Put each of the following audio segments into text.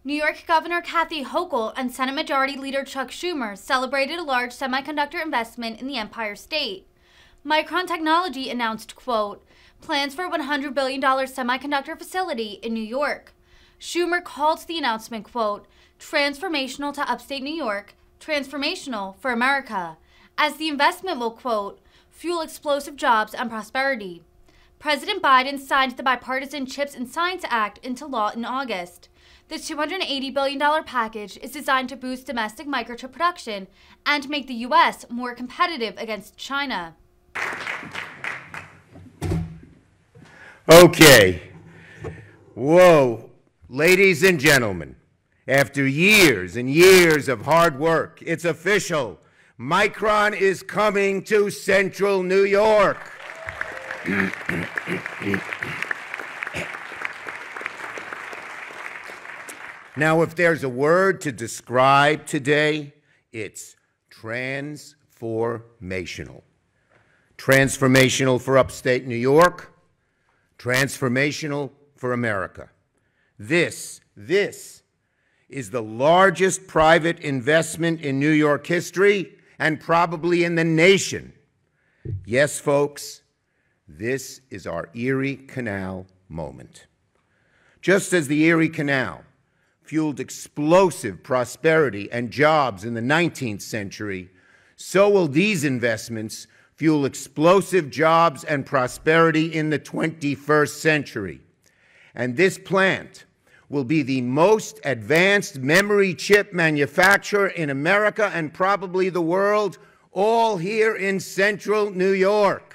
New York Governor Kathy Hochul and Senate Majority Leader Chuck Schumer celebrated a large semiconductor investment in the Empire State. Micron Technology announced, quote, plans for a $100 billion semiconductor facility in New York. Schumer called the announcement, quote, transformational to upstate New York, transformational for America, as the investment will, quote, fuel explosive jobs and prosperity. President Biden signed the Bipartisan CHIPS and Science Act into law in August. The $280 billion package is designed to boost domestic microchip production and make the U.S. more competitive against China. Okay. Whoa. Ladies and gentlemen, after years and years of hard work, it's official. Micron is coming to Central New York. Now, if there's a word to describe today, it's transformational. Transformational for upstate New York, transformational for America. This is the largest private investment in New York history and probably in the nation. Yes, folks, this is our Erie Canal moment. Just as the Erie Canal fueled explosive prosperity and jobs in the 19th century, so will these investments fuel explosive jobs and prosperity in the 21st century. And this plant will be the most advanced memory chip manufacturer in America and probably the world, all here in Central New York.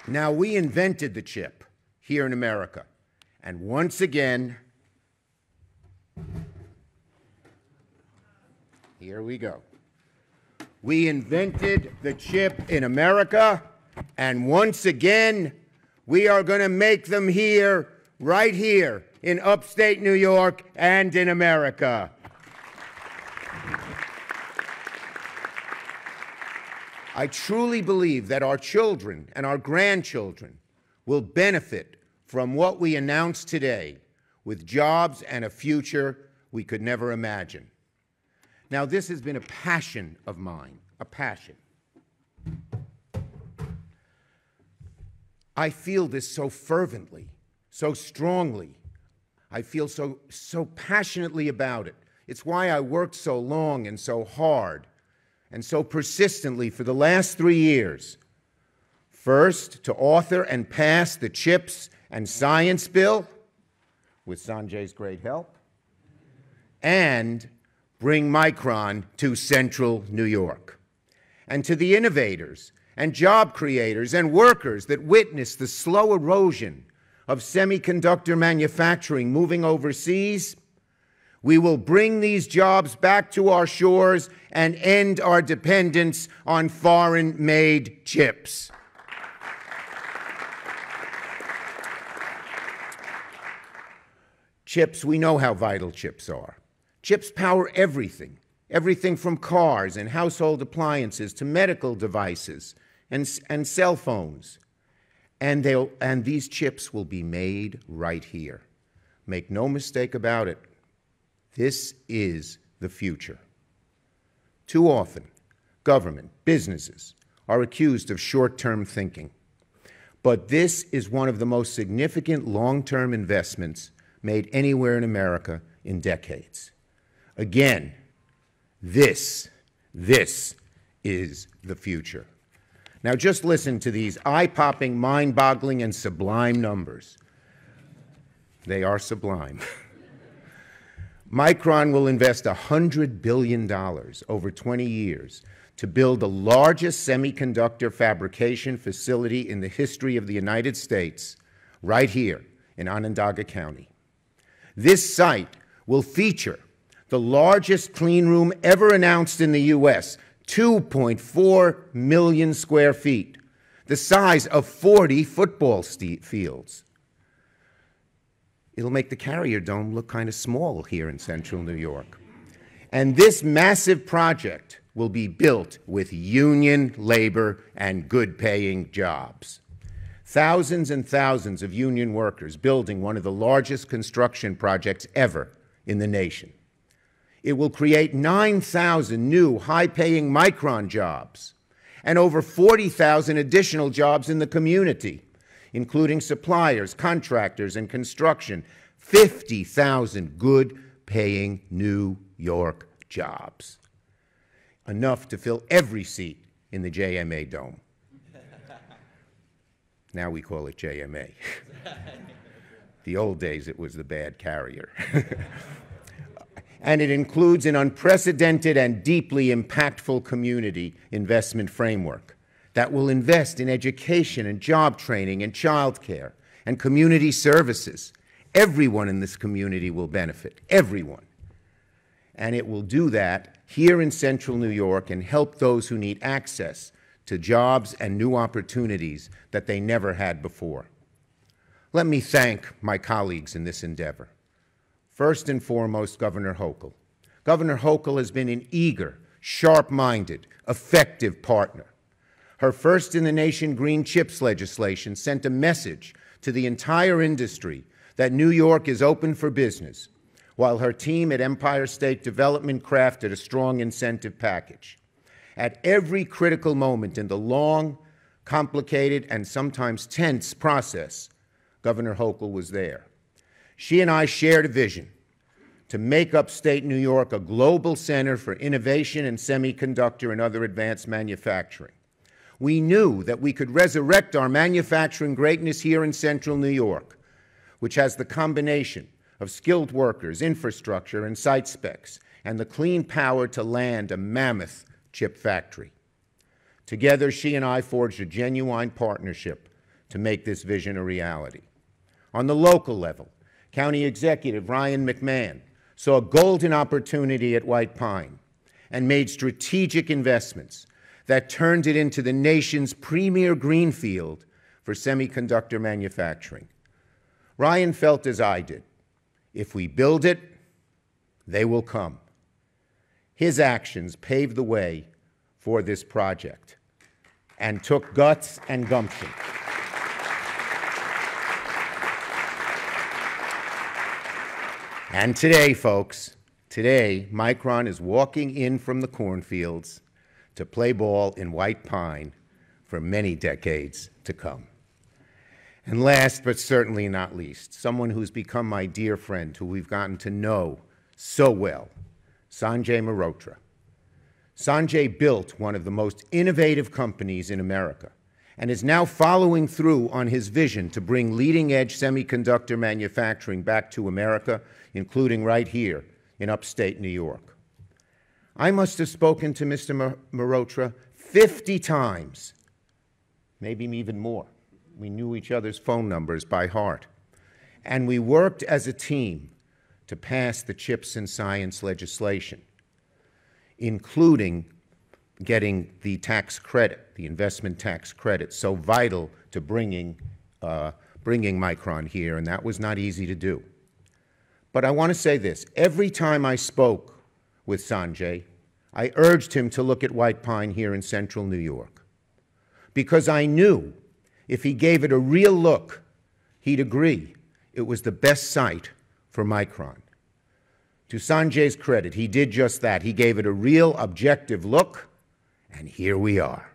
Now, we invented the chip here in America. And once again, here we go. We invented the chip in America, and once again, we are going to make them here, right here, in upstate New York and in America. I truly believe that our children and our grandchildren will benefit from what we announced today with jobs and a future we could never imagine. Now, this has been a passion of mine, a passion. I feel this so fervently, so strongly. I feel so passionately about it. It's why I worked so long and so hard and so persistently for the last 3 years. First, to author and pass the CHIPS and Science Bill, with Sanjay's great help, and bring Micron to Central New York. And to the innovators and job creators and workers that witness the slow erosion of semiconductor manufacturing moving overseas, we will bring these jobs back to our shores and end our dependence on foreign-made chips. Chips, we know how vital chips are. Chips power everything, everything from cars and household appliances to medical devices and cell phones. And these chips will be made right here. Make no mistake about it. This is the future. Too often, government, businesses are accused of short-term thinking. But this is one of the most significant long-term investments made anywhere in America in decades. Again, this is the future. Now just listen to these eye-popping, mind-boggling, and sublime numbers. They are sublime. Micron will invest $100 billion over 20 years to build the largest semiconductor fabrication facility in the history of the United States, right here in Onondaga County. This site will feature the largest clean room ever announced in the U.S., 2.4 million square feet, the size of 40 football fields. It'll make the Carrier Dome look kind of small here in Central New York. And this massive project will be built with union labor and good-paying jobs. Thousands and thousands of union workers building one of the largest construction projects ever in the nation. It will create 9,000 new high-paying Micron jobs and over 40,000 additional jobs in the community, including suppliers, contractors, and construction. 50,000 good-paying New York jobs. Enough to fill every seat in the JMA Dome. Now we call it JMA. The old days, it was the bad carrier. And it includes an unprecedented and deeply impactful community investment framework that will invest in education and job training and childcare and community services. Everyone in this community will benefit, everyone. And it will do that here in Central New York and help those who need access to jobs and new opportunities that they never had before. Let me thank my colleagues in this endeavor. First and foremost, Governor Hochul. Governor Hochul has been an eager, sharp-minded, effective partner. Her first-in-the-nation green chips legislation sent a message to the entire industry that New York is open for business, while her team at Empire State Development crafted a strong incentive package. At every critical moment in the long, complicated, and sometimes tense process, Governor Hochul was there. She and I shared a vision to make upstate New York a global center for innovation in semiconductor and other advanced manufacturing. We knew that we could resurrect our manufacturing greatness here in Central New York, which has the combination of skilled workers, infrastructure, and site specs, and the clean power to land a mammoth chip factory. Together, she and I forged a genuine partnership to make this vision a reality. On the local level, County Executive Ryan McMahon saw a golden opportunity at White Pine and made strategic investments that turned it into the nation's premier greenfield for semiconductor manufacturing. Ryan felt as I did. If we build it, they will come. His actions paved the way for this project and took guts and gumption. And today, folks, today, Micron is walking in from the cornfields to play ball in White Pine for many decades to come. And last, but certainly not least, someone who's become my dear friend, who we've gotten to know so well, Sanjay Mehrotra. Sanjay built one of the most innovative companies in America and is now following through on his vision to bring leading-edge semiconductor manufacturing back to America, including right here in upstate New York. I must have spoken to Mr. Mehrotra 50 times, maybe even more. We knew each other's phone numbers by heart. And we worked as a team to pass the CHIPS and Science legislation, including getting the tax credit, the investment tax credit, so vital to bringing Micron here, and that was not easy to do. But I want to say this. Every time I spoke with Sanjay, I urged him to look at White Pine here in Central New York, because I knew if he gave it a real look, he'd agree it was the best site for Micron. To Sanjay's credit, he did just that. He gave it a real objective look, and here we are.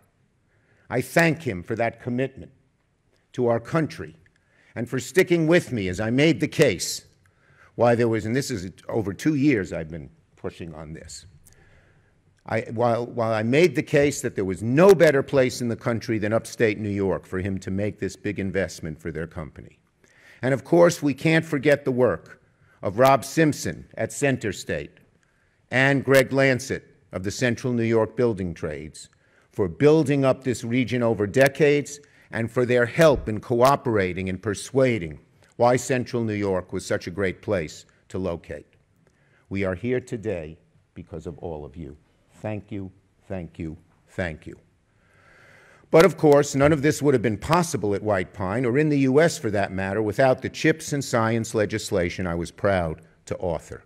I thank him for that commitment to our country and for sticking with me as I made the case why there was, and this is over 2 years I've been pushing on this. While I made the case that there was no better place in the country than upstate New York for him to make this big investment for their company. And of course, we can't forget the work of Rob Simpson at Center State and Greg Lancet of the Central New York Building Trades for building up this region over decades and for their help in cooperating and persuading why Central New York was such a great place to locate. We are here today because of all of you. Thank you, thank you, thank you. But of course, none of this would have been possible at White Pine, or in the U.S. for that matter, without the CHIPS and Science legislation I was proud to author.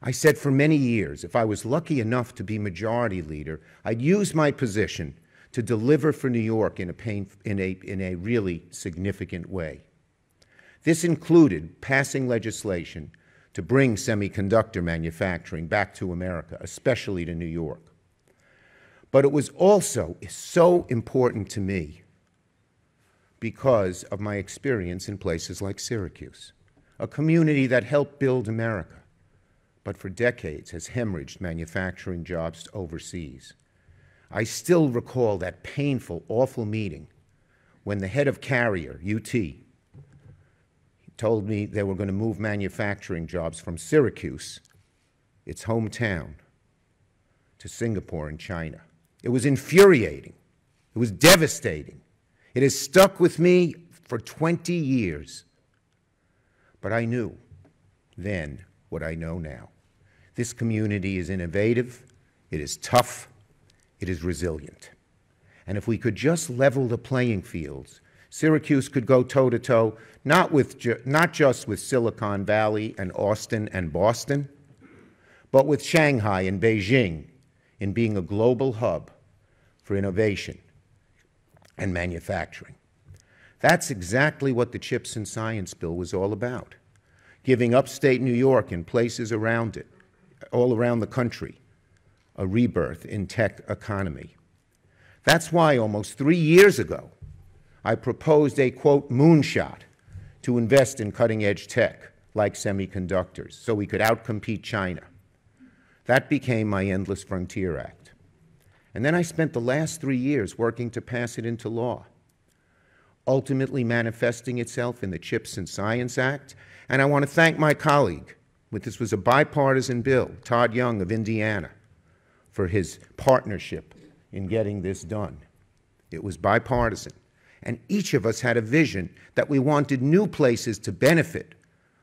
I said for many years, if I was lucky enough to be majority leader, I'd use my position to deliver for New York in a really significant way. This included passing legislation to bring semiconductor manufacturing back to America, especially to New York. But it was also so important to me because of my experience in places like Syracuse, a community that helped build America, but for decades has hemorrhaged manufacturing jobs overseas. I still recall that painful, awful meeting when the head of Carrier, UT, told me they were going to move manufacturing jobs from Syracuse, its hometown, to Singapore and China. It was infuriating. It was devastating. It has stuck with me for 20 years. But I knew then what I know now. This community is innovative, it is tough, it is resilient. And if we could just level the playing fields, Syracuse could go toe-to-toe, not just with Silicon Valley and Austin and Boston, but with Shanghai and Beijing in being a global hub for innovation and manufacturing. That's exactly what the CHIPS and Science Bill was all about, giving upstate New York and places around it, all around the country, a rebirth in tech economy. That's why almost 3 years ago, I proposed a, quote, moonshot to invest in cutting-edge tech like semiconductors so we could outcompete China. That became my Endless Frontier Act. And then I spent the last 3 years working to pass it into law, ultimately manifesting itself in the CHIPS and Science Act. And I want to thank my colleague, this was a bipartisan bill, Todd Young of Indiana, for his partnership in getting this done. It was bipartisan. And each of us had a vision that we wanted new places to benefit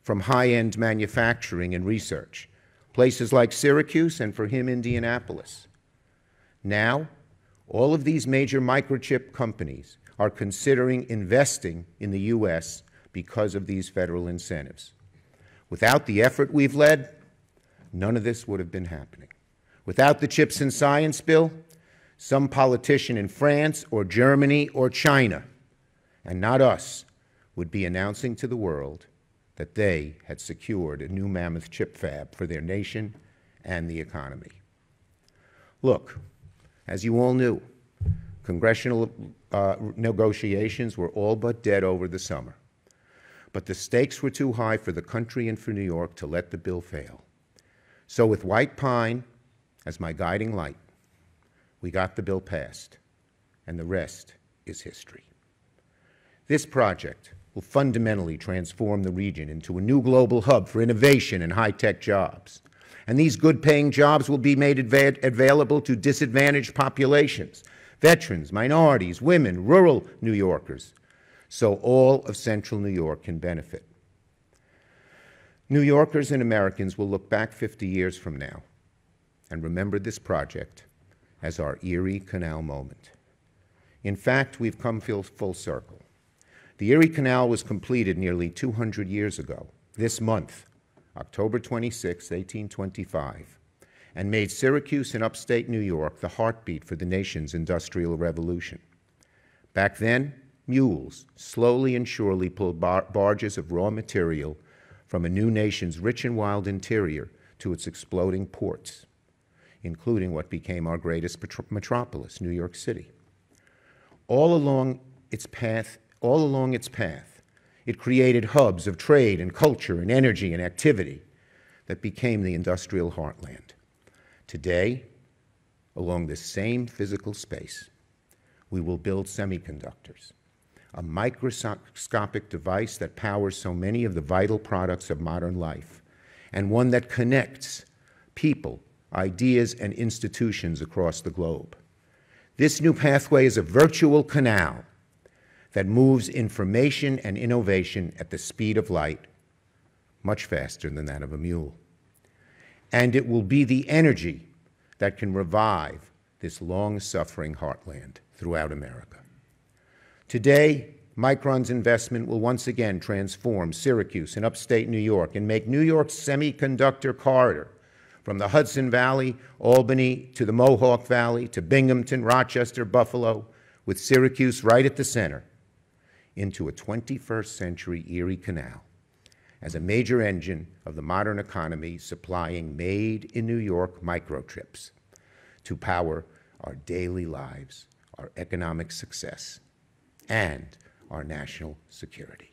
from high-end manufacturing and research, places like Syracuse and, for him, Indianapolis. Now, all of these major microchip companies are considering investing in the U.S. because of these federal incentives. Without the effort we've led, none of this would have been happening. Without the CHIPS and Science Bill, some politician in France or Germany or China, and not us, would be announcing to the world that they had secured a new mammoth chip fab for their nation and the economy. Look, as you all knew, congressional negotiations were all but dead over the summer. But the stakes were too high for the country and for New York to let the bill fail. So with White Pine as my guiding light, we got the bill passed, and the rest is history. This project will fundamentally transform the region into a new global hub for innovation and high-tech jobs. And these good-paying jobs will be made available to disadvantaged populations, veterans, minorities, women, rural New Yorkers, so all of central New York can benefit. New Yorkers and Americans will look back 50 years from now and remember this project as our Erie Canal moment. In fact, we've come full circle. The Erie Canal was completed nearly 200 years ago, this month, October 26, 1825, and made Syracuse in upstate New York the heartbeat for the nation's industrial revolution. Back then, mules slowly and surely pulled barges of raw material from a new nation's rich and wild interior to its exploding ports, including what became our greatest metropolis, New York City. All along its path, it created hubs of trade and culture and energy and activity that became the industrial heartland. Today, along this same physical space, we will build semiconductors, a microscopic device that powers so many of the vital products of modern life, and one that connects people, ideas, and institutions across the globe. This new pathway is a virtual canal that moves information and innovation at the speed of light, much faster than that of a mule. And it will be the energy that can revive this long-suffering heartland throughout America. Today, Micron's investment will once again transform Syracuse and upstate New York and make New York's semiconductor corridor from the Hudson Valley, Albany, to the Mohawk Valley, to Binghamton, Rochester, Buffalo, with Syracuse right at the center, into a 21st century Erie Canal as a major engine of the modern economy, supplying made-in-New York microchips to power our daily lives, our economic success, and our national security.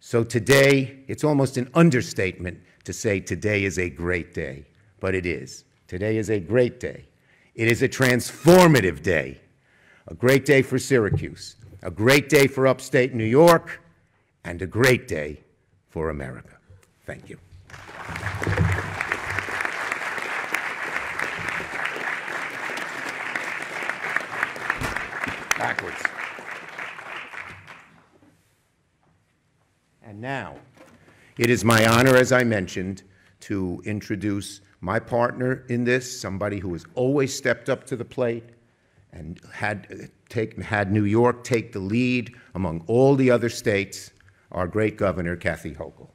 So today, it's almost an understatement to say today is a great day, but it is. Today is a great day. It is a transformative day. A great day for Syracuse, a great day for upstate New York, and a great day for America. Thank you. Backwards. And now, it is my honor, as I mentioned, to introduce my partner in this, somebody who has always stepped up to the plate and had New York take the lead among all the other states, our great governor, Kathy Hochul.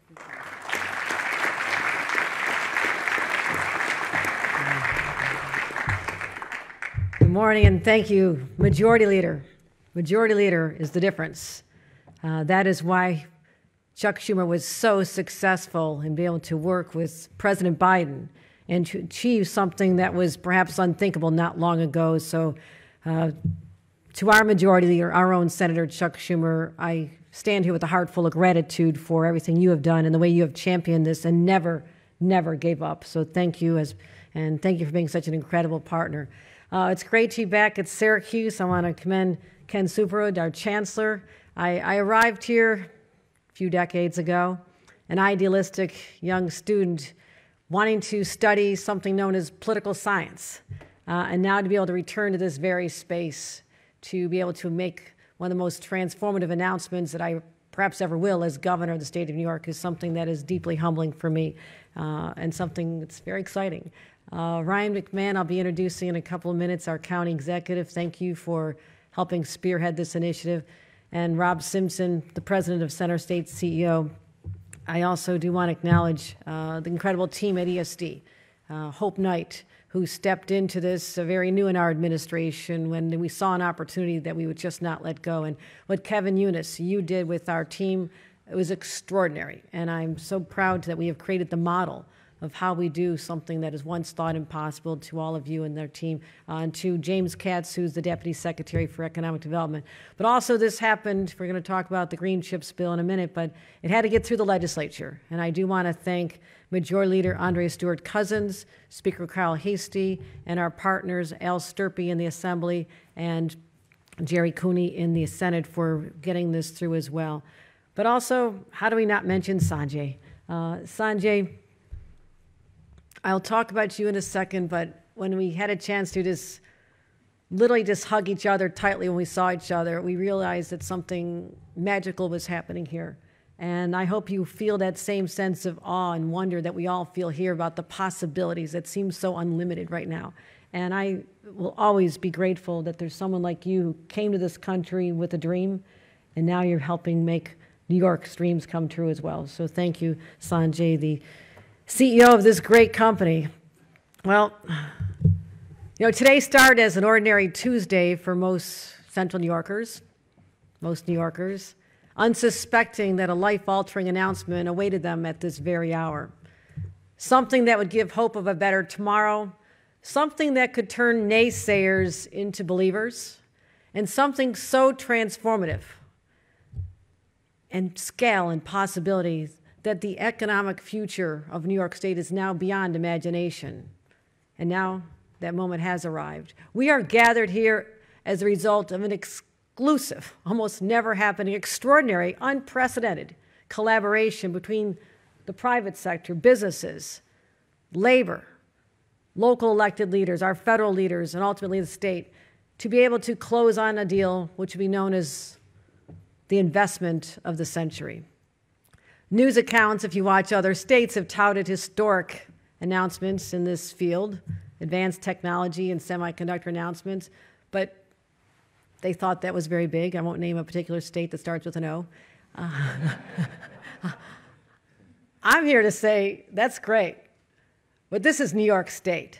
Good morning, and thank you, Majority Leader. Majority Leader is the difference. That is why Chuck Schumer was so successful in being able to work with President Biden and to achieve something that was perhaps unthinkable not long ago. So to our Majority Leader, our own Senator Chuck Schumer, I stand here with a heart full of gratitude for everything you have done and the way you have championed this and never gave up. So thank you, and thank you for being such an incredible partner. It's great to be back at Syracuse. I want to commend Ken Superwood, our chancellor. I arrived here few decades ago, an idealistic young student wanting to study something known as political science, and now to be able to return to this very space to be able to make one of the most transformative announcements that I perhaps ever will as governor of the state of New York is something that is deeply humbling for me and something that's very exciting. Ryan McMahon, I'll be introducing in a couple of minutes, our county executive. Thank you for helping spearhead this initiative. And Rob Simpson, the president of Center State CEO. I also do want to acknowledge the incredible team at ESD, Hope Knight, who stepped into this very new in our administration when we saw an opportunity that we would just not let go. And what Kevin Eunice, you did with our team, it was extraordinary. And I'm so proud that we have created the model of how we do something that is once thought impossible, to all of you and their team, and to James Katz, who's the Deputy Secretary for Economic Development. But also this happened, we're going to talk about the Green Chips bill in a minute, but it had to get through the legislature. And I do want to thank Majority Leader Andrea Stewart-Cousins, Speaker Kyle Hasty, and our partners Al Sturpey in the Assembly and Jerry Cooney in the Senate for getting this through as well. But also, how do we not mention Sanjay? Sanjay, I'll talk about you in a second, but when we had a chance to literally just hug each other tightly when we saw each other, we realized that something magical was happening here. And I hope you feel that same sense of awe and wonder that we all feel here about the possibilities that seem so unlimited right now. And I will always be grateful that there's someone like you who came to this country with a dream, and now you're helping make New York's dreams come true as well. So thank you, Sanjay, the CEO of this great company. Well, you know, today started as an ordinary Tuesday for most Central New Yorkers, unsuspecting that a life-altering announcement awaited them at this very hour. Something that would give hope of a better tomorrow, something that could turn naysayers into believers, and something so transformative and scale and possibilities that the economic future of New York State is now beyond imagination. And now that moment has arrived. We are gathered here as a result of an exclusive, almost never happening, extraordinary, unprecedented collaboration between the private sector, businesses, labor, local elected leaders, our federal leaders, and ultimately the state, to be able to close on a deal which will be known as the investment of the century. News accounts, if you watch other states, have touted historic announcements in this field, advanced technology and semiconductor announcements, but they thought that was very big. I won't name a particular state that starts with an O. I'm here to say that's great, But this is New York State.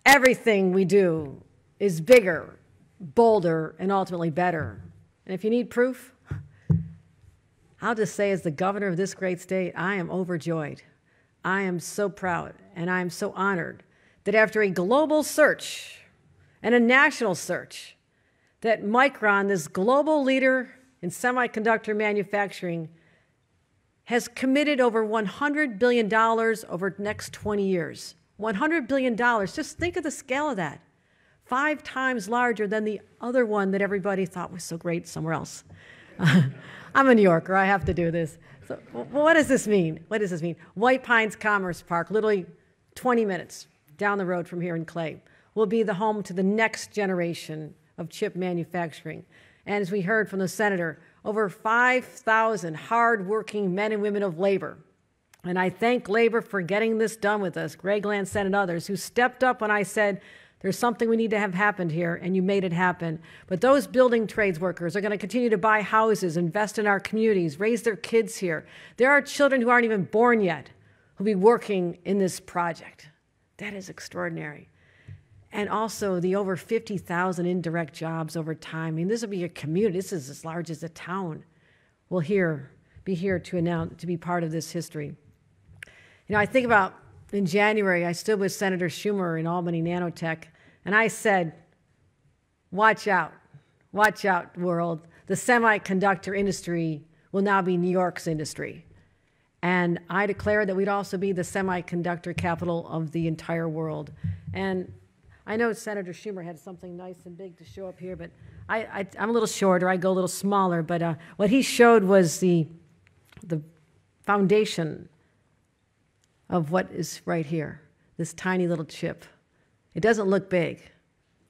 Everything we do is bigger, bolder, and ultimately better. And if you need proof, I'll just say as the governor of this great state, I am overjoyed. I am so proud, and I am so honored that after a global search and a national search, that Micron, this global leader in semiconductor manufacturing, has committed over $100 billion over the next 20 years. $100 billion, just think of the scale of that. 5 times larger than the other one that everybody thought was so great somewhere else. I'm a New Yorker, I have to do this. So what does this mean? What does this mean? White Pines Commerce Park, literally 20 minutes down the road from here in Clay, will be the home to the next generation of chip manufacturing. And as we heard from the senator, over 5,000 hard-working men and women of labor. And I thank labor for getting this done with us, Greg Lancet and others, who stepped up when I said, there's something we need to have happened here, and you made it happen. But those building trades workers are going to continue to buy houses, invest in our communities, raise their kids here. There are children who aren't even born yet who'll be working in this project. That is extraordinary. And also the over 50,000 indirect jobs over time. I mean, this will be a community. This is as large as a town. We'll be here to be part of this history. You know, I think about in January, I stood with Senator Schumer in Albany Nanotech, and I said, watch out, world. The semiconductor industry will now be New York's industry. And I declared that we'd also be the semiconductor capital of the entire world. And I know Senator Schumer had something nice and big to show up here, but I'm a little shorter, I go a little smaller, but what he showed was the foundation of what is right here, this tiny little chip. It doesn't look big,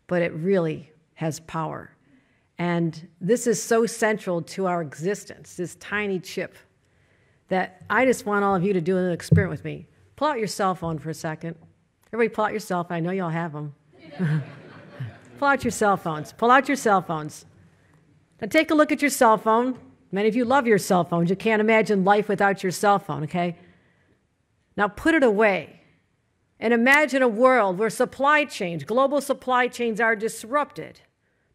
but it really has power. And this is so central to our existence, this tiny chip, that I just want all of you to do an experiment with me. Pull out your cell phone for a second. Everybody pull out your cell phone. I know you all have them. Pull out your cell phones. Pull out your cell phones. Now take a look at your cell phone. Many of you love your cell phones. You can't imagine life without your cell phone, okay? Now put it away and imagine a world where supply chains, global supply chains are disrupted.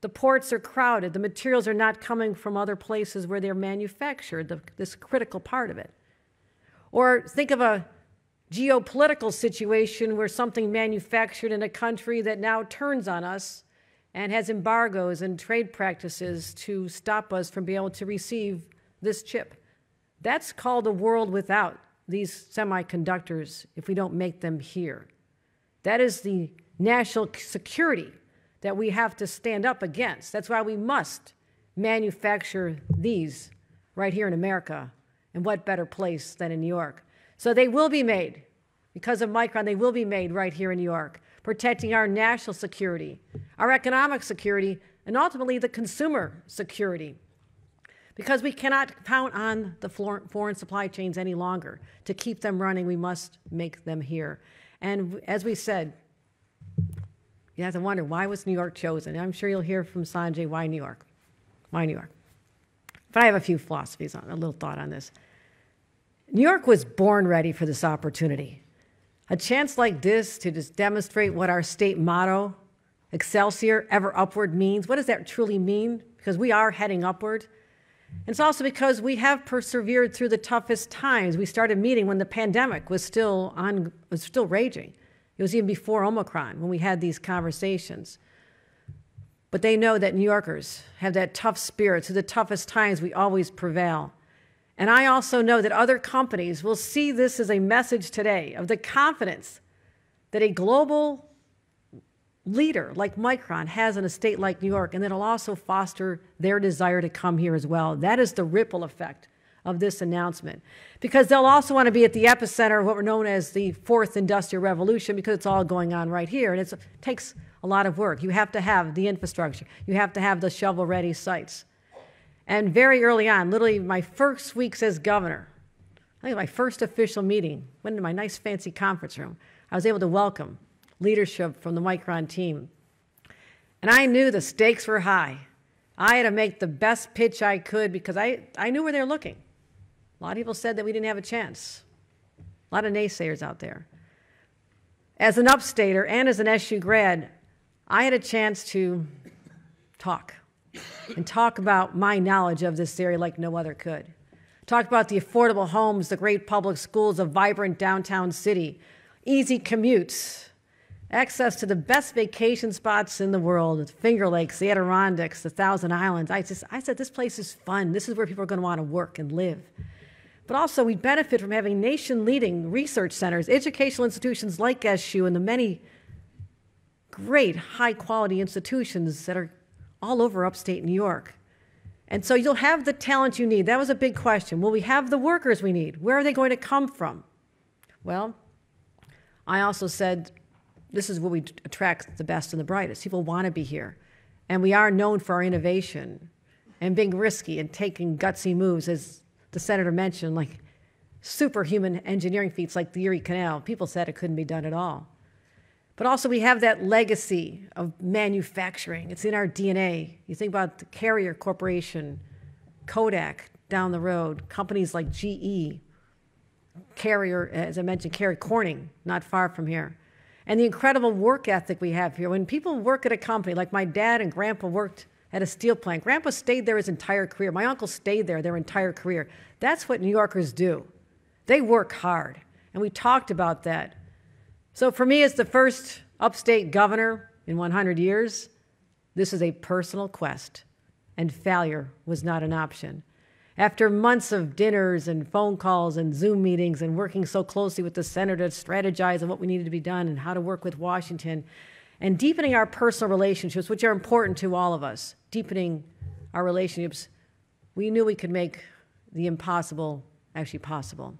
The ports are crowded. The materials are not coming from other places where they're manufactured, this critical part of it. Or think of a geopolitical situation where something manufactured in a country that now turns on us and has embargoes and trade practices to stop us from being able to receive this chip. That's called a world without these semiconductors if we don't make them here. That is the national security that we have to stand up against. That's why we must manufacture these right here in America. And what better place than in New York? So they will be made. Because of Micron, they will be made right here in New York, protecting our national security, our economic security, and ultimately the consumer security. Because we cannot count on the foreign supply chains any longer. To keep them running, we must make them here. And as we said, you have to wonder, why was New York chosen? I'm sure you'll hear from Sanjay, why New York? Why New York? But I have a few philosophies, a little thought on this. New York was born ready for this opportunity. A chance like this to just demonstrate what our state motto, Excelsior, ever upward, means. What does that truly mean? Because we are heading upward. And it's also because we have persevered through the toughest times. We started meeting when the pandemic was still raging. It was even before Omicron when we had these conversations. But they know that New Yorkers have that tough spirit. Through the toughest times, we always prevail. And I also know that other companies will see this as a message today of the confidence that a global leader like Micron has in a state like New York, and it'll also foster their desire to come here as well. That is the ripple effect of this announcement. Because they'll also want to be at the epicenter of what we're known as the fourth industrial revolution, because it's all going on right here. And it takes a lot of work. You have to have the infrastructure. You have to have the shovel-ready sites. And very early on, literally my first weeks as governor, I think my first official meeting, went into my nice fancy conference room, I was able to welcome leadership from the Micron team. And I knew the stakes were high. I had to make the best pitch I could because I knew where they were looking. A lot of people said that we didn't have a chance. A lot of naysayers out there. as an upstater and as an SU grad, I had a chance to talk about my knowledge of this area like no other could. Talk about the affordable homes, the great public schools, a vibrant downtown city, easy commutes, access to the best vacation spots in the world, Finger Lakes, the Adirondacks, the Thousand Islands. I said, this place is fun. This is where people are going to want to work and live. But also, we benefit from having nation-leading research centers, educational institutions like SU, and the many great high-quality institutions that are all over upstate New York. And so you'll have the talent you need. That was a big question. Will we have the workers we need? Where are they going to come from? Well, I also said, this is where we attract the best and the brightest. People want to be here. And we are known for our innovation and being risky and taking gutsy moves, as the senator mentioned, like superhuman engineering feats like the Erie Canal. People said it couldn't be done at all. But also we have that legacy of manufacturing. It's in our DNA. You think about the Carrier Corporation, Kodak down the road, companies like GE, Carrier, as I mentioned, Carrier Corning, not far from here. And the incredible work ethic we have here. When people work at a company, like my dad and grandpa worked at a steel plant. Grandpa stayed there his entire career. My uncle stayed there their entire career. That's what New Yorkers do. They work hard. And we talked about that. So for me, as the first upstate governor in 100 years, this is a personal quest, and failure was not an option. After months of dinners and phone calls and Zoom meetings and working so closely with the senator to strategize on what we needed to be done and how to work with Washington, and deepening our personal relationships, which are important to all of us, deepening our relationships, we knew we could make the impossible actually possible.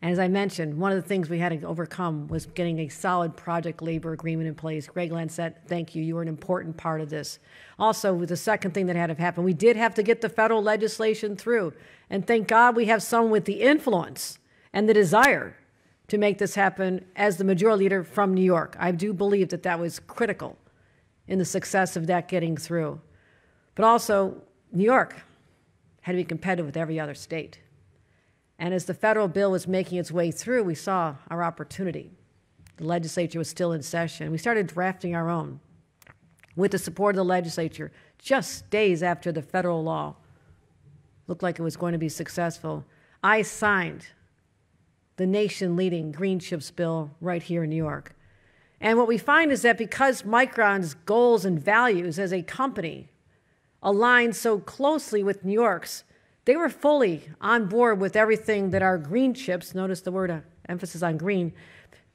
And as I mentioned, one of the things we had to overcome was getting a solid project labor agreement in place. Greg Lancet, thank you. You were an important part of this. Also, the second thing that had to happen, we did have to get the federal legislation through. And thank God we have someone with the influence and the desire to make this happen as the majority leader from New York. I do believe that that was critical in the success of that getting through. But also, New York had to be competitive with every other state. And as the federal bill was making its way through, we saw our opportunity. The legislature was still in session. We started drafting our own with the support of the legislature just days after the federal law looked like it was going to be successful. I signed the nation-leading green chips bill right here in New York. And what we find is that because Micron's goals and values as a company align so closely with New York's, they were fully on board with everything that our green chips, notice the word emphasis on green,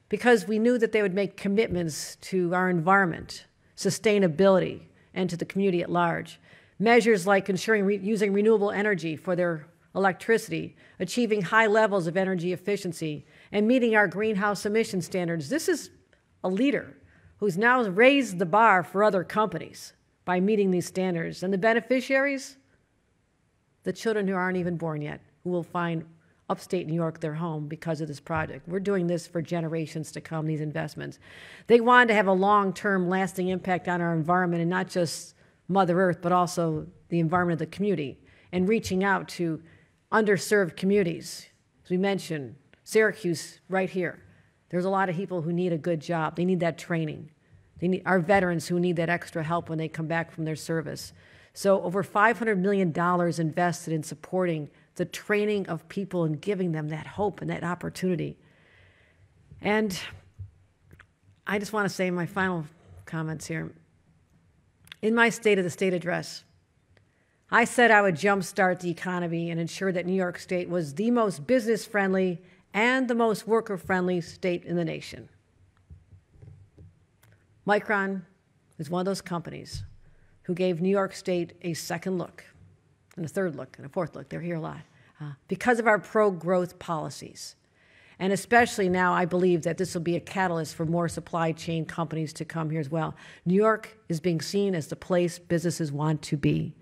because we knew that they would make commitments to our environment, sustainability, and to the community at large. Measures like ensuring using renewable energy for their electricity, achieving high levels of energy efficiency, and meeting our greenhouse emission standards. This is a leader who's now raised the bar for other companies by meeting these standards. And the beneficiaries? The children who aren't even born yet, who will find upstate New York their home because of this project. We're doing this for generations to come, these investments. They wanted to have a long-term, lasting impact on our environment, and not just Mother Earth, but also the environment of the community, and reaching out to underserved communities. As we mentioned, Syracuse, right here. There's a lot of people who need a good job. They need that training. They need our veterans who need that extra help when they come back from their service. So over $500 million invested in supporting the training of people and giving them that hope and that opportunity. And I just want to say in my final comments here, in my State of the State address, I said I would jumpstart the economy and ensure that New York State was the most business-friendly and the most worker-friendly state in the nation. Micron is one of those companies who gave New York State a second look, and a third look, and a fourth look. They're here a lot. Because of our pro-growth policies. And especially now, I believe that this will be a catalyst for more supply chain companies to come here as well. New York is being seen as the place businesses want to be.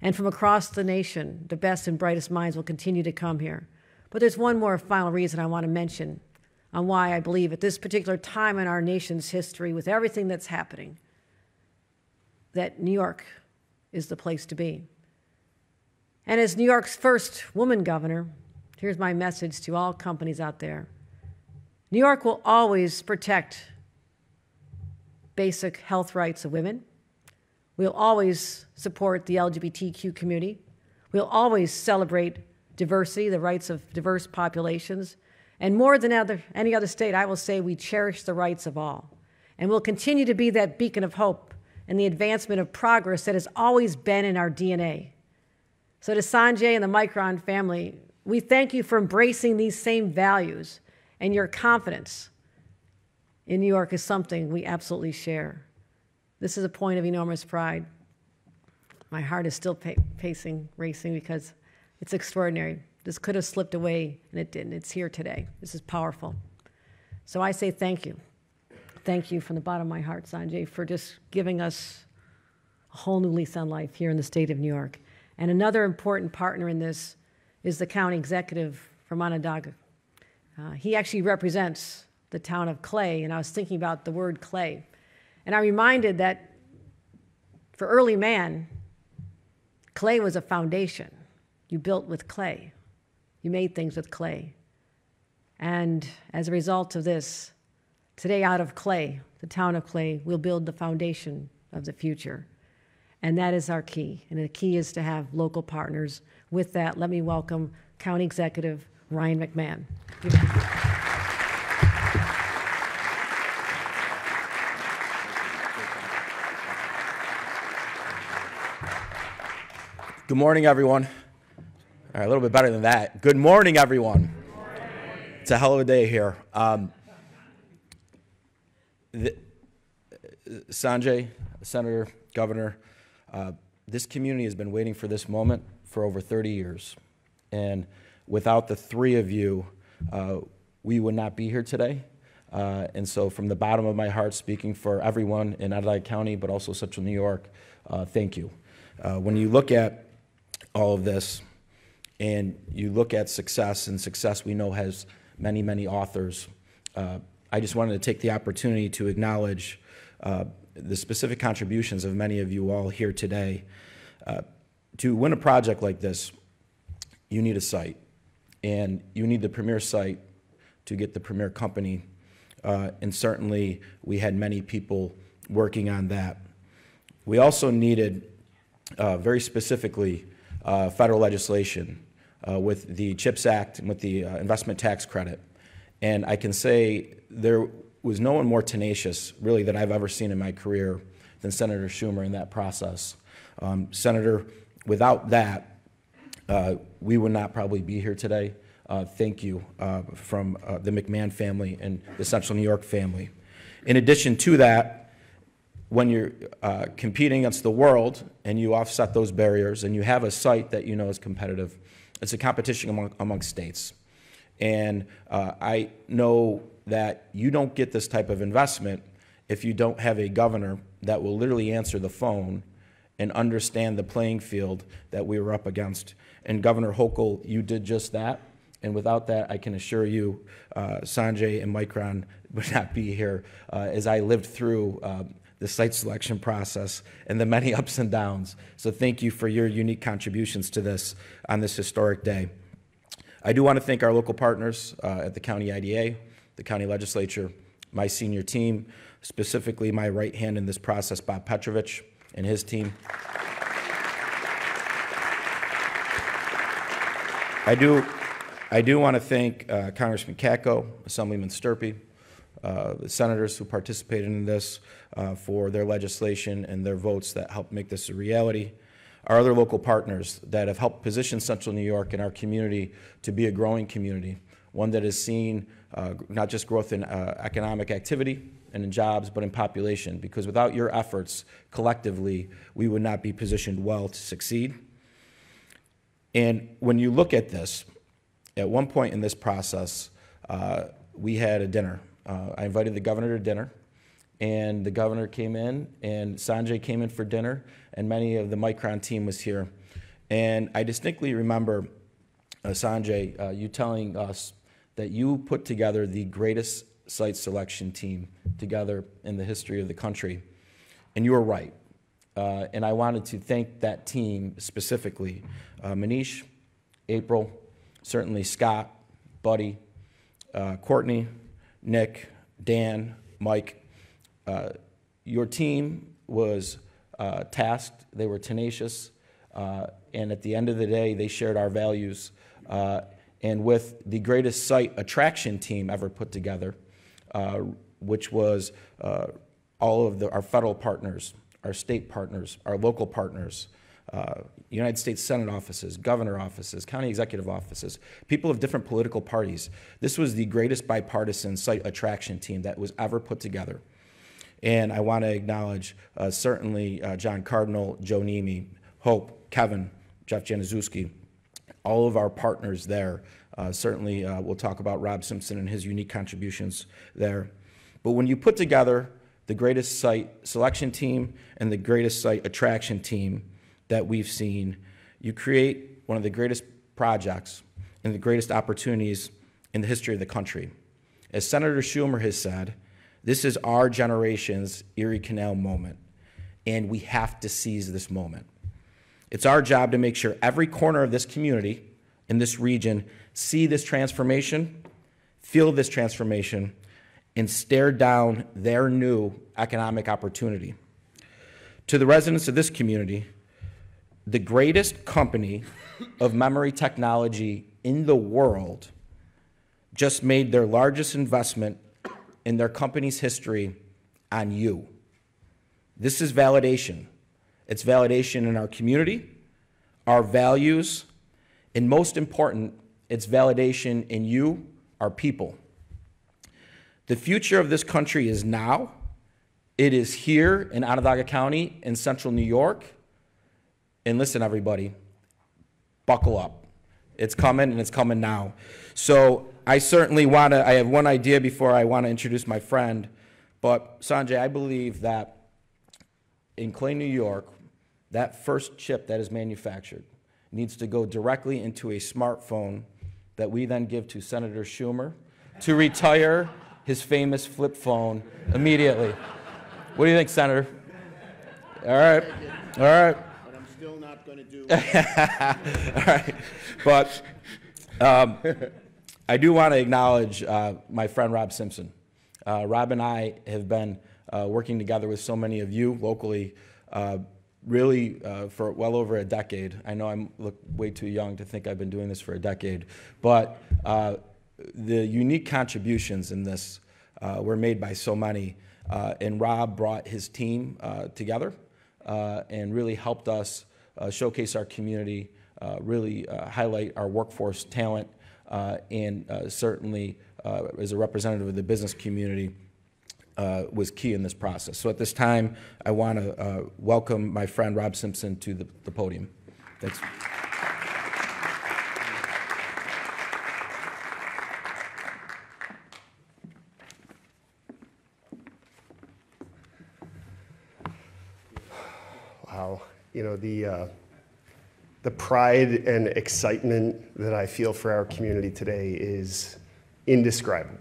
And from across the nation, the best and brightest minds will continue to come here. But there's one more final reason I want to mention on why I believe at this particular time in our nation's history, with everything that's happening, that New York is the place to be. And as New York's first woman governor, here's my message to all companies out there. New York will always protect basic health rights of women. We'll always support the LGBTQ community. We'll always celebrate diversity, the rights of diverse populations. And more than any other state, I will say we cherish the rights of all. And we'll continue to be that beacon of hope and the advancement of progress that has always been in our DNA. So to Sanjay and the Micron family, we thank you for embracing these same values, and your confidence in New York is something we absolutely share. This is a point of enormous pride. My heart is still racing because it's extraordinary. This could have slipped away, and it didn't. It's here today. This is powerful. So I say thank you. Thank you from the bottom of my heart, Sanjay, for just giving us a whole new lease on life here in the state of New York. And another important partner in this is the county executive from Onondaga. He actually represents the town of Clay, and I was thinking about the word clay. And I'm reminded that for early man, clay was a foundation. You built with clay. You made things with clay. And as a result of this, today out of Clay, the town of Clay, we'll build the foundation of the future. And that is our key. And the key is to have local partners. With that, let me welcome County Executive Ryan McMahon. Good morning, everyone. All right, a little bit better than that. Good morning, everyone. Good morning. It's a hell of a day here. Sanjay, Senator, Governor, this community has been waiting for this moment for over 30 years. And without the three of you, we would not be here today. And so from the bottom of my heart, speaking for everyone in Adelaide County, but also Central New York, thank you. When you look at all of this and you look at success, and success we know has many, many authors, I just wanted to take the opportunity to acknowledge the specific contributions of many of you all here today. To win a project like this, you need a site, and you need the premier site to get the premier company, and certainly we had many people working on that. We also needed, very specifically, federal legislation with the CHIPS Act and with the investment tax credit. And I can say there was no one more tenacious, really, that I've ever seen in my career than Senator Schumer in that process. Senator, without that, we would not probably be here today. Thank you from the McMahon family and the Central New York family. In addition to that, when you're competing against the world and you offset those barriers and you have a site that you know is competitive, it's a competition among states. And I know that you don't get this type of investment if you don't have a governor that will literally answer the phone and understand the playing field that we were up against. And Governor Hochul, you did just that. And without that, I can assure you, Sanjay and Micron would not be here as I lived through the site selection process and the many ups and downs. So thank you for your unique contributions to this on this historic day. I do want to thank our local partners at the County IDA, the County Legislature, my senior team, specifically my right hand in this process, Bob Petrovich and his team. I do want to thank Congressman Katko, Assemblyman Sturpey, the senators who participated in this for their legislation and their votes that helped make this a reality. Our other local partners that have helped position Central New York and our community to be a growing community, one that has seen not just growth in economic activity and in jobs, but in population, because without your efforts collectively, we would not be positioned well to succeed. And when you look at this, at one point in this process, we had a dinner. I invited the governor to dinner, and the governor came in, and Sanjay came in for dinner, and many of the Micron team was here. And I distinctly remember, Sanjay, you telling us that you put together the greatest site selection team together in the history of the country. And you were right. And I wanted to thank that team specifically. Manish, April, certainly Scott, Buddy, Courtney, Nick, Dan, Mike, your team was tasked, they were tenacious, and at the end of the day, they shared our values. And with the greatest site attraction team ever put together, which was all of our federal partners, our state partners, our local partners, United States Senate offices, governor offices, county executive offices, people of different political parties. This was the greatest bipartisan site attraction team that was ever put together. And I want to acknowledge certainly John Cardinal, Joe Nemi, Hope, Kevin, Jeff Januszewski, all of our partners there. Certainly we'll talk about Rob Simpson and his unique contributions there. But when you put together the greatest site selection team and the greatest site attraction team that we've seen, you create one of the greatest projects and the greatest opportunities in the history of the country. As Senator Schumer has said, this is our generation's Erie Canal moment, and we have to seize this moment. It's our job to make sure every corner of this community in this region see this transformation, feel this transformation, and stare down their new economic opportunity. To the residents of this community, the greatest company of memory technology in the world just made their largest investment in their company's history on you. This is validation. It's validation in our community, our values, and most important, it's validation in you, our people. The future of this country is now. It is here in Onondaga County in central New York. And listen, everybody, buckle up. It's coming, and it's coming now. So I certainly want to, I have one idea before I want to introduce my friend, but Sanjay, I believe that in Clay, New York, that first chip that is manufactured needs to go directly into a smartphone that we then give to Senator Schumer to retire his famous flip phone immediately. What do you think, Senator? All right, all right. But I'm still not going to do All right, but I do want to acknowledge my friend Rob Simpson. Rob and I have been working together with so many of you locally, really for well over a decade. I know I look way too young to think I've been doing this for a decade, but the unique contributions in this were made by so many, and Rob brought his team together and really helped us showcase our community, really highlight our workforce talent, and certainly as a representative of the business community was key in this process. So at this time, I want to welcome my friend Rob Simpson to the podium. Thanks. Wow, you know, the pride and excitement that I feel for our community today is indescribable.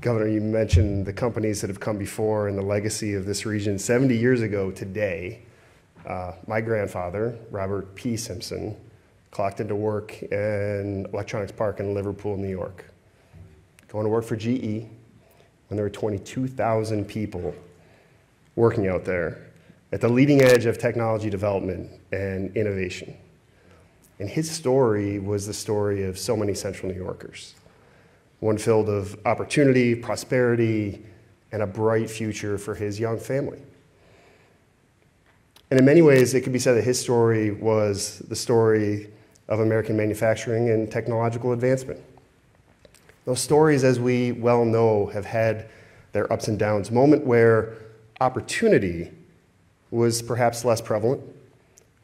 Governor, you mentioned the companies that have come before and the legacy of this region. 70 years ago today, my grandfather, Robert P. Simpson, clocked into work in Electronics Park in Liverpool, New York. Going to work for GE when there were 22,000 people working out there at the leading edge of technology development and innovation. And his story was the story of so many Central New Yorkers. One filled of opportunity, prosperity, and a bright future for his young family. And in many ways, it could be said that his story was the story of American manufacturing and technological advancement. Those stories, as we well know, have had their ups and downs. Moment where opportunity was perhaps less prevalent,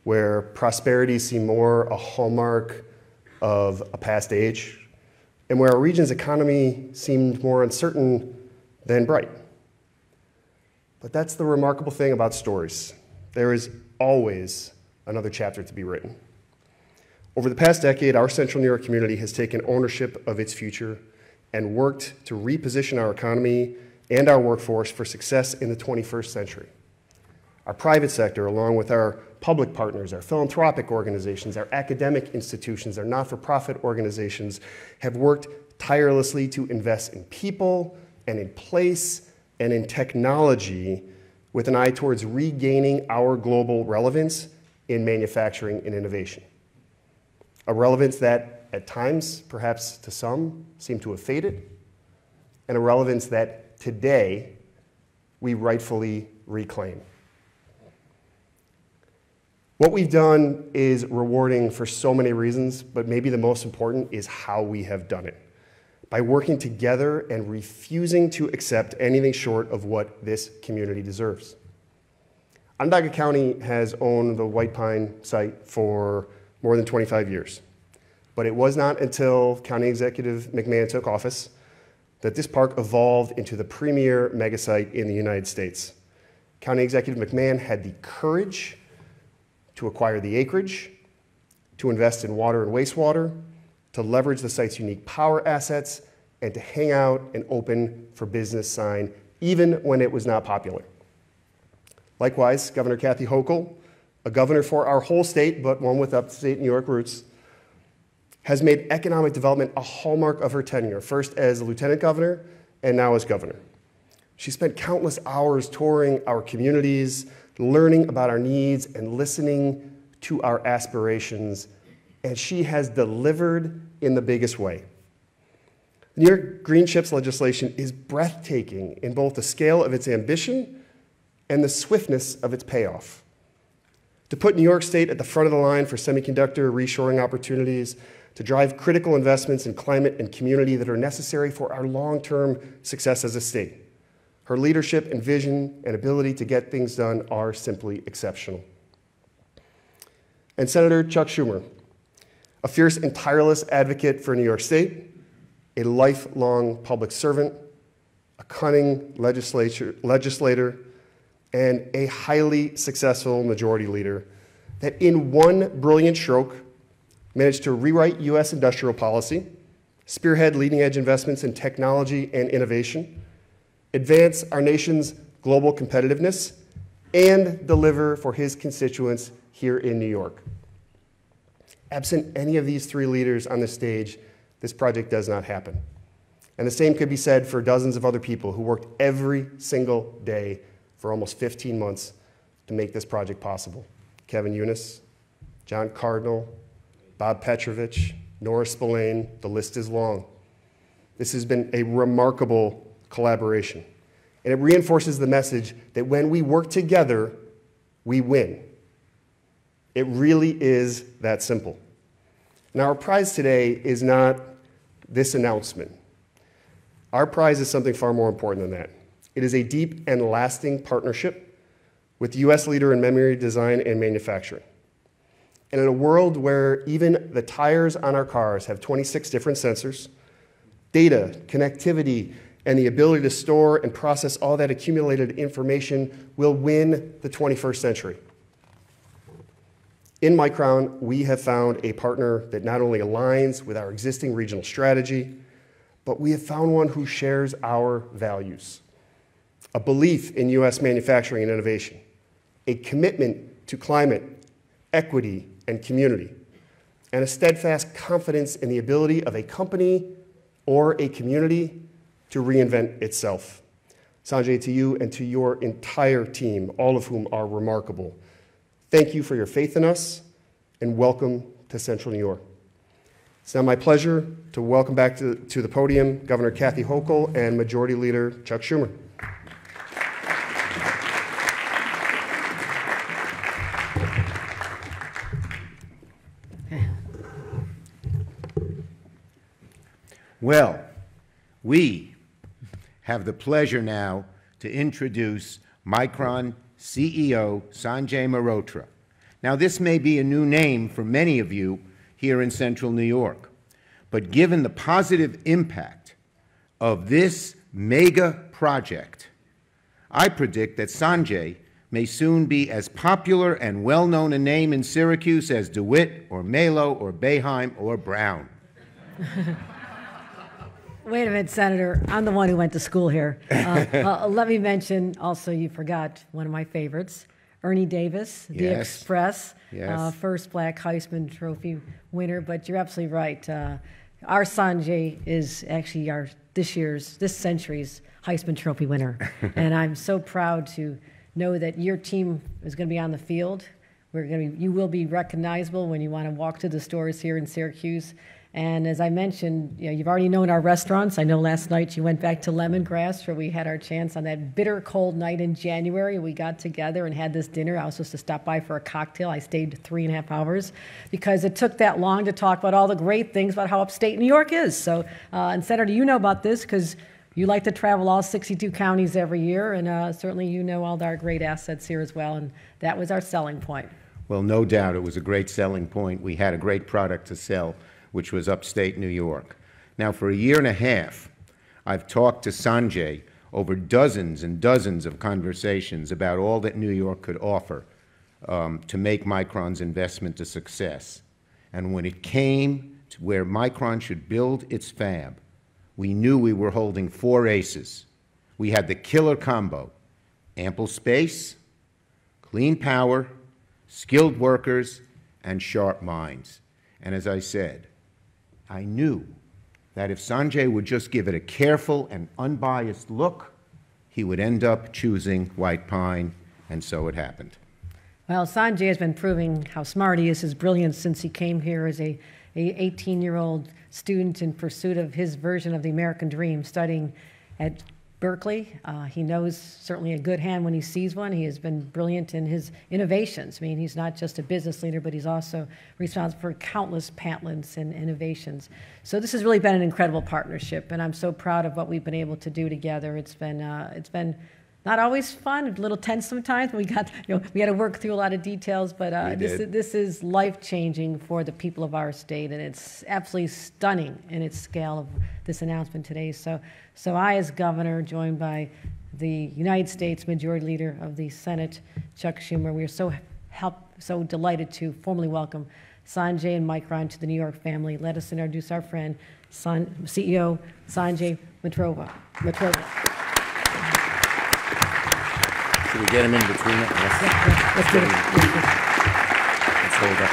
where prosperity seemed more a hallmark of a past age, and where our region's economy seemed more uncertain than bright. But that's the remarkable thing about stories. There is always another chapter to be written. Over the past decade, our Central New York community has taken ownership of its future and worked to reposition our economy and our workforce for success in the 21st century. Our private sector, along with our public partners, our philanthropic organizations, our academic institutions, our not-for-profit organizations, have worked tirelessly to invest in people and in place and in technology with an eye towards regaining our global relevance in manufacturing and innovation. A relevance that at times, perhaps to some, seemed to have faded, and a relevance that today we rightfully reclaim. What we've done is rewarding for so many reasons, but maybe the most important is how we have done it. By working together and refusing to accept anything short of what this community deserves. Onondaga County has owned the White Pine site for more than 25 years. But it was not until County Executive McMahon took office that this park evolved into the premier megasite in the United States. County Executive McMahon had the courage to acquire the acreage, to invest in water and wastewater, to leverage the site's unique power assets, and to hang out an open for business sign, even when it was not popular. Likewise, Governor Kathy Hochul, a governor for our whole state, but one with upstate New York roots, has made economic development a hallmark of her tenure, first as a lieutenant governor and now as governor. She spent countless hours touring our communities, learning about our needs and listening to our aspirations, and she has delivered in the biggest way. The New York Green Chips legislation is breathtaking in both the scale of its ambition and the swiftness of its payoff. To put New York State at the front of the line for semiconductor reshoring opportunities, to drive critical investments in climate and community that are necessary for our long-term success as a state. Her leadership and vision and ability to get things done are simply exceptional. And Senator Chuck Schumer, a fierce and tireless advocate for New York State, a lifelong public servant, a cunning legislator, and a highly successful majority leader that in one brilliant stroke managed to rewrite U.S. industrial policy, spearhead leading-edge investments in technology and innovation, advance our nation's global competitiveness, and deliver for his constituents here in New York. Absent any of these three leaders on the stage, this project does not happen. And the same could be said for dozens of other people who worked every single day for almost 15 months to make this project possible. Kevin Eunice, John Cardinal, Bob Petrovich, Nora Spillane, the list is long. This has been a remarkable collaboration. And it reinforces the message that when we work together, we win. It really is that simple. Now, our prize today is not this announcement. Our prize is something far more important than that. It is a deep and lasting partnership with the U.S. leader in memory design and manufacturing. And in a world where even the tires on our cars have 26 different sensors, data, connectivity, and the ability to store and process all that accumulated information will win the 21st century. In Micron, we have found a partner that not only aligns with our existing regional strategy, but we have found one who shares our values. A belief in U.S. manufacturing and innovation, a commitment to climate, equity, and community, and a steadfast confidence in the ability of a company or a community to reinvent itself. Sanjay, to you and to your entire team, all of whom are remarkable, thank you for your faith in us, and welcome to Central New York. It's now my pleasure to welcome back to the podium Governor Kathy Hochul and Majority Leader Chuck Schumer. Well, we have the pleasure now to introduce Micron CEO Sanjay Mehrotra. Now, this may be a new name for many of you here in Central New York, but given the positive impact of this mega project, I predict that Sanjay may soon be as popular and well-known a name in Syracuse as DeWitt or Melo or Boeheim or Brown. Wait a minute, Senator. I'm the one who went to school here. Let me mention also, you forgot one of my favorites, Ernie Davis, the Yes. Express, Yes. first Black Heisman Trophy winner. But you're absolutely right. our Sanjay is actually this century's Heisman Trophy winner. And I'm so proud to know that your team is going to be on the field. You will be recognizable when you want to walk to the stores here in Syracuse. And as I mentioned, you've already known our restaurants. I know last night you went back to Lemongrass, where we had our chance on that bitter cold night in January. We got together and had this dinner. I was supposed to stop by for a cocktail. I stayed 3.5 hours because it took that long to talk about all the great things about how upstate New York is. So, and Senator, you know about this because you like to travel all 62 counties every year, and certainly you know all our great assets here as well, and that was our selling point. Well, no doubt it was a great selling point. We had a great product to sell, which was upstate New York. Now, for 1.5 years, I've talked to Sanjay over dozens and dozens of conversations about all that New York could offer to make Micron's investment a success. And when it came to where Micron should build its fab, we knew we were holding 4 aces. We had the killer combo: ample space, clean power, skilled workers, and sharp minds. And as I said, I knew that if Sanjay would just give it a careful and unbiased look, he would end up choosing White Pine, and so it happened. Well, Sanjay has been proving how smart he is, his brilliance, since he came here as a 18-year-old student in pursuit of his version of the American dream, studying at Berkeley. He knows certainly a good hand when he sees one. He has been brilliant in his innovations. I mean, he's not just a business leader, but he's also responsible for countless patents and innovations. So this has really been an incredible partnership, and I'm so proud of what we've been able to do together. It's been not always fun, a little tense sometimes. We had to work through a lot of details, but this is life-changing for the people of our state, and it's absolutely stunning in its scale of this announcement today. So I, as governor, joined by the United States Majority Leader of the Senate, Chuck Schumer, we are so delighted to formally welcome Sanjay and Micron to the New York family. Let us introduce our friend, CEO Sanjay Mitrova. Should we get him in between it? Let's do it. Let's hold up.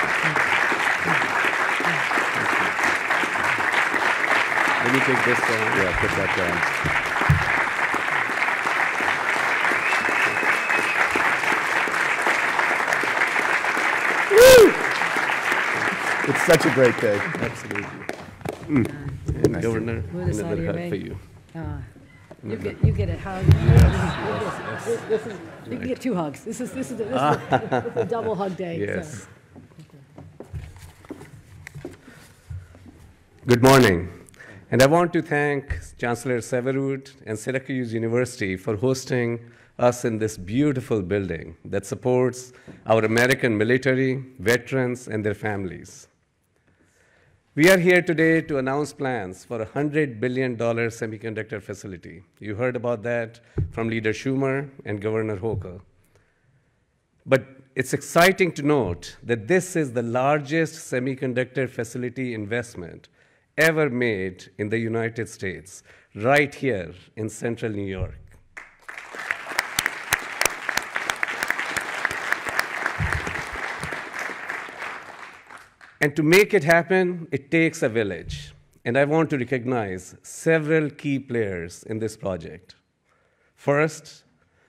Let me take this down. Yeah, put that Woo! It's such a great day. Absolutely. Nice. Governor, Move this out of another your hug way. for you. You get a hug. You can get 2 hugs. This is a double hug day. Yes. So. Good morning. And I want to thank Chancellor Severud and Syracuse University for hosting us in this beautiful building that supports our American military, veterans, and their families. We are here today to announce plans for a $100 billion semiconductor facility. You heard about that from Leader Schumer and Governor Hochul. But it's exciting to note that this is the largest semiconductor facility investment ever made in the United States, right here in central New York. And to make it happen, it takes a village. And I want to recognize several key players in this project. First,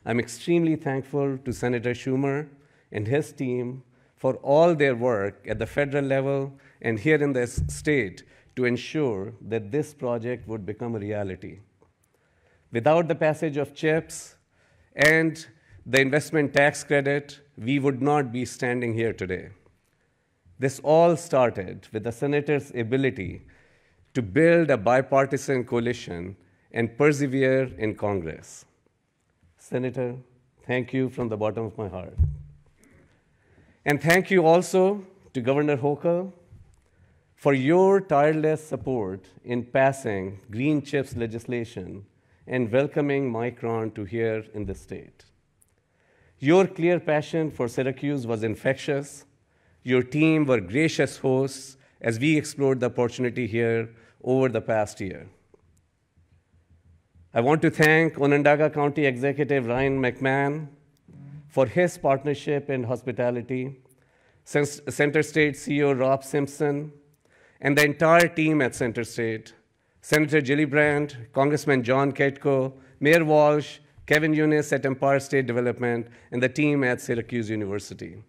I'm extremely thankful to Senator Schumer and his team for all their work at the federal level and here in the state to ensure that this project would become a reality. Without the passage of CHIPS and the investment tax credit, we would not be standing here today. This all started with the senator's ability to build a bipartisan coalition and persevere in Congress. Senator, thank you from the bottom of my heart. And thank you also to Governor Hochul for your tireless support in passing green chips legislation and welcoming Micron to here in the state. Your clear passion for Syracuse was infectious. Your team were gracious hosts as we explored the opportunity here over the past year. I want to thank Onondaga County Executive Ryan McMahon for his partnership and hospitality, Center State CEO Rob Simpson, and the entire team at Center State, Senator Gillibrand, Congressman John Ketko, Mayor Walsh, Kevin Eunice at Empire State Development, and the team at Syracuse University.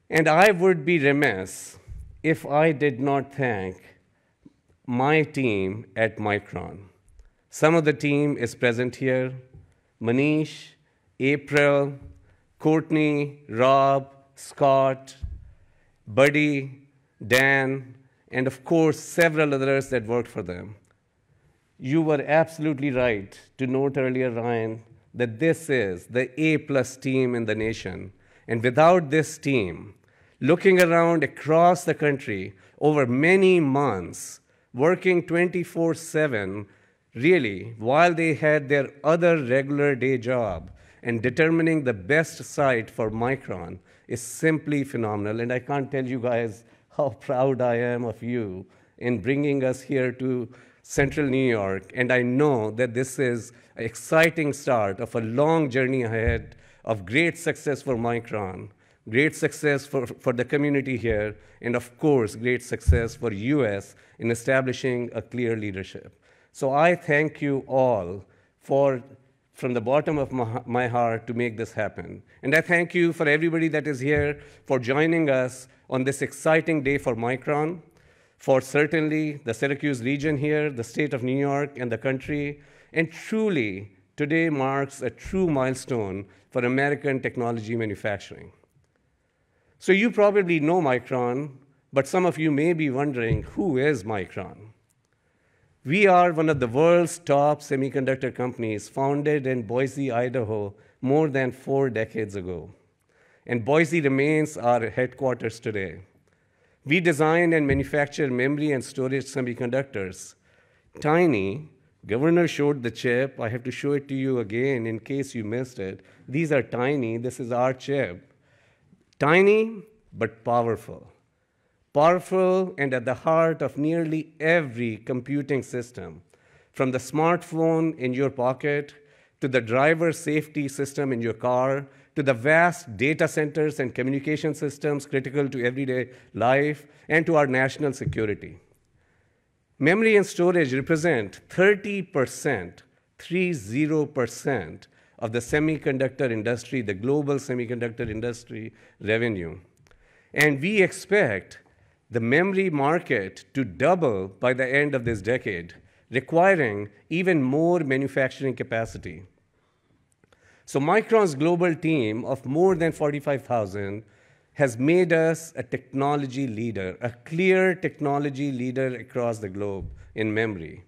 And I would be remiss if I did not thank my team at Micron. Some of the team is present here: Manish, April, Courtney, Rob, Scott, Buddy, Dan, and of course, several others that worked for them. You were absolutely right to note earlier, Ryan, that this is the A+ team in the nation. And without this team, looking around across the country over many months, working 24/7, really, while they had their other regular day job, and determining the best site for Micron is simply phenomenal. And I can't tell you guys how proud I am of you in bringing us here to Central New York. And I know that this is an exciting start of a long journey ahead of great success for Micron, great success for the community here, and of course, great success for US in establishing a clear leadership. So I thank you all from the bottom of my heart to make this happen. And I thank you for everybody that is here for joining us on this exciting day for Micron, for certainly the Syracuse region here, the state of New York, and the country. And truly, today marks a true milestone for American technology manufacturing. So you probably know Micron, but some of you may be wondering, who is Micron? We are one of the world's top semiconductor companies, founded in Boise, Idaho, more than 4 decades ago. And Boise remains our headquarters today. We design and manufacture memory and storage semiconductors. Tiny, Governor showed the chip. I have to show it to you again in case you missed it. These are tiny. This is our chip. Tiny, but powerful. Powerful and at the heart of nearly every computing system, from the smartphone in your pocket, to the driver safety system in your car, to the vast data centers and communication systems critical to everyday life, and to our national security. Memory and storage represent 30%, 30% of the semiconductor industry, the global semiconductor industry revenue. And we expect the memory market to double by the end of this decade, requiring even more manufacturing capacity. So Micron's global team of more than 45,000 has made us a technology leader, a clear technology leader across the globe in memory.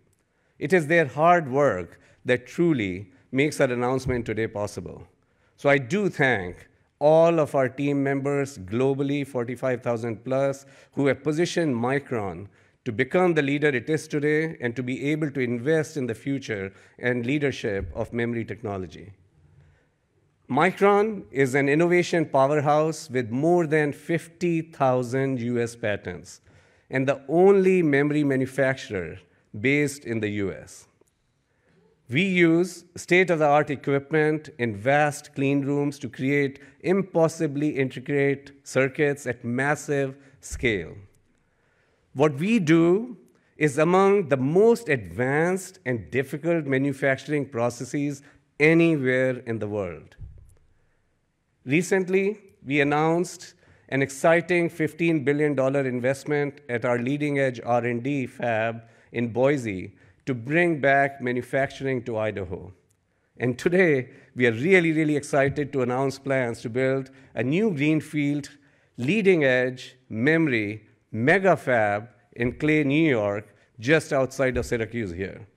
It is their hard work that truly makes our announcement today possible. So I do thank all of our team members globally, 45,000 plus, who have positioned Micron to become the leader it is today and to be able to invest in the future and leadership of memory technology. Micron is an innovation powerhouse with more than 50,000 US patents and the only memory manufacturer based in the US. We use state-of-the-art equipment in vast clean rooms to create impossibly intricate circuits at massive scale. What we do is among the most advanced and difficult manufacturing processes anywhere in the world. Recently, we announced an exciting $15 billion investment at our leading-edge R&D fab in Boise to bring back manufacturing to Idaho. And today, we are really, really excited to announce plans to build a new greenfield, leading-edge memory mega fab in Clay, New York, just outside of Syracuse here.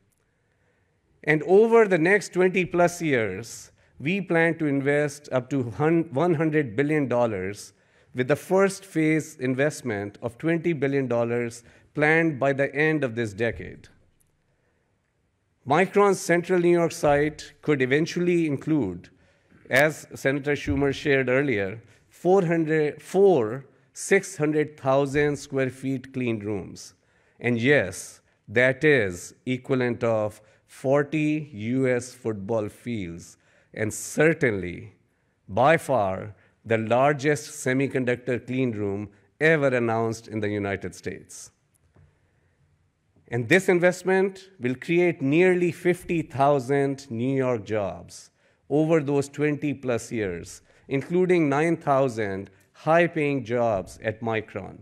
And over the next 20 plus years, we plan to invest up to $100 billion with the first phase investment of $20 billion planned by the end of this decade. Micron's Central New York site could eventually include, as Senator Schumer shared earlier, 600,000 square feet clean rooms. And yes, that is equivalent of 40 US football fields, and certainly, by far, the largest semiconductor clean room ever announced in the United States. And this investment will create nearly 50,000 New York jobs over those 20+ years, including 9,000 high-paying jobs at Micron.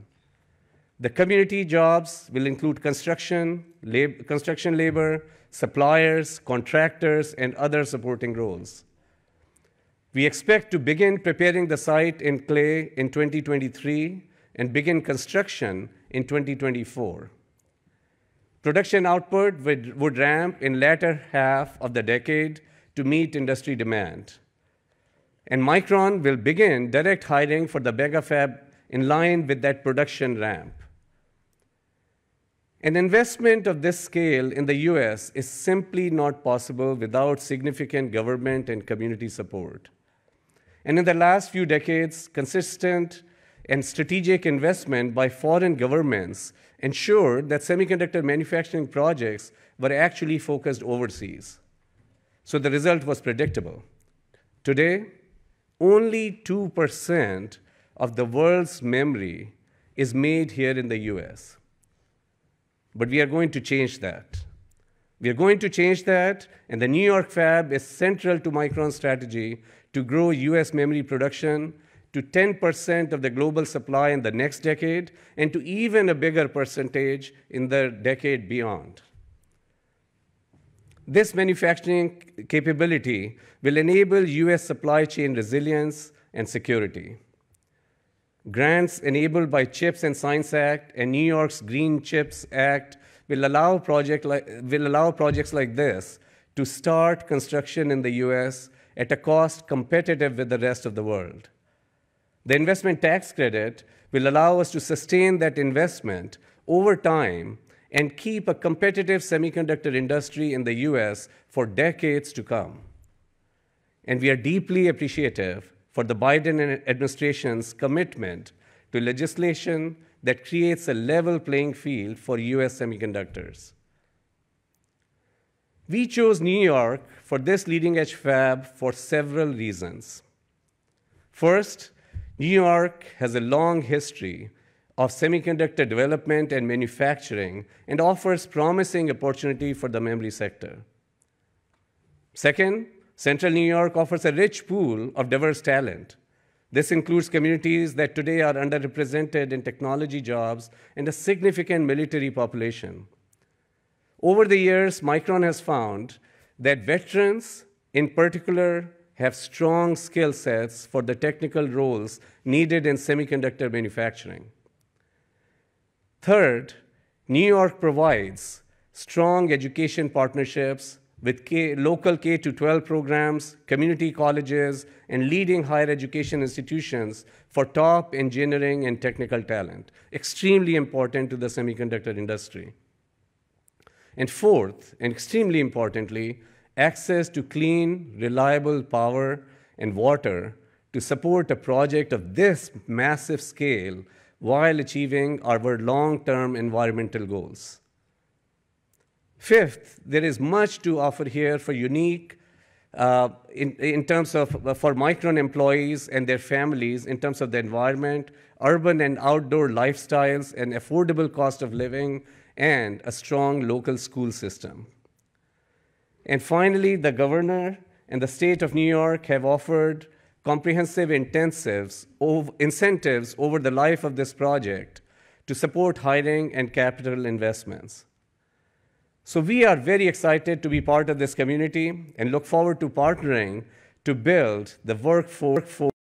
The community jobs will include construction labor, suppliers, contractors, and other supporting roles. We expect to begin preparing the site in Clay in 2023 and begin construction in 2024. Production output would ramp in latter half of the decade to meet industry demand. And Micron will begin direct hiring for the mega fab in line with that production ramp. An investment of this scale in the US is simply not possible without significant government and community support. And in the last few decades, consistent and strategic investment by foreign governments ensured that semiconductor manufacturing projects were actually focused overseas. So the result was predictable. Today, only 2% of the world's memory is made here in the US. But we are going to change that. We are going to change that, and the New York fab is central to Micron's strategy to grow US memory production to 10% of the global supply in the next decade, and to even a bigger percentage in the decade beyond. This manufacturing capability will enable US supply chain resilience and security. Grants enabled by CHIPS and Science Act and New York's Green CHIPS Act will allow projects like this to start construction in the US at a cost competitive with the rest of the world. The investment tax credit will allow us to sustain that investment over time and keep a competitive semiconductor industry in the US for decades to come. And we are deeply appreciative for the Biden administration's commitment to legislation that creates a level playing field for US semiconductors. We chose New York for this leading-edge fab for several reasons. First, New York has a long history of semiconductor development and manufacturing and offers promising opportunity for the memory sector. Second, Central New York offers a rich pool of diverse talent. This includes communities that today are underrepresented in technology jobs and a significant military population. Over the years, Micron has found that veterans, in particular, have strong skill sets for the technical roles needed in semiconductor manufacturing. Third, New York provides strong education partnerships with local K-12 programs, community colleges, and leading higher education institutions for top engineering and technical talent, extremely important to the semiconductor industry. And fourth, and extremely importantly, access to clean, reliable power and water to support a project of this massive scale while achieving our long-term environmental goals. Fifth, there is much to offer here for unique, in terms of, for Micron employees and their families in terms of the environment, urban and outdoor lifestyles, and affordable cost of living, and a strong local school system. And finally, the governor and the state of New York have offered comprehensive incentives over the life of this project to support hiring and capital investments. So we are very excited to be part of this community and look forward to partnering to build the workforce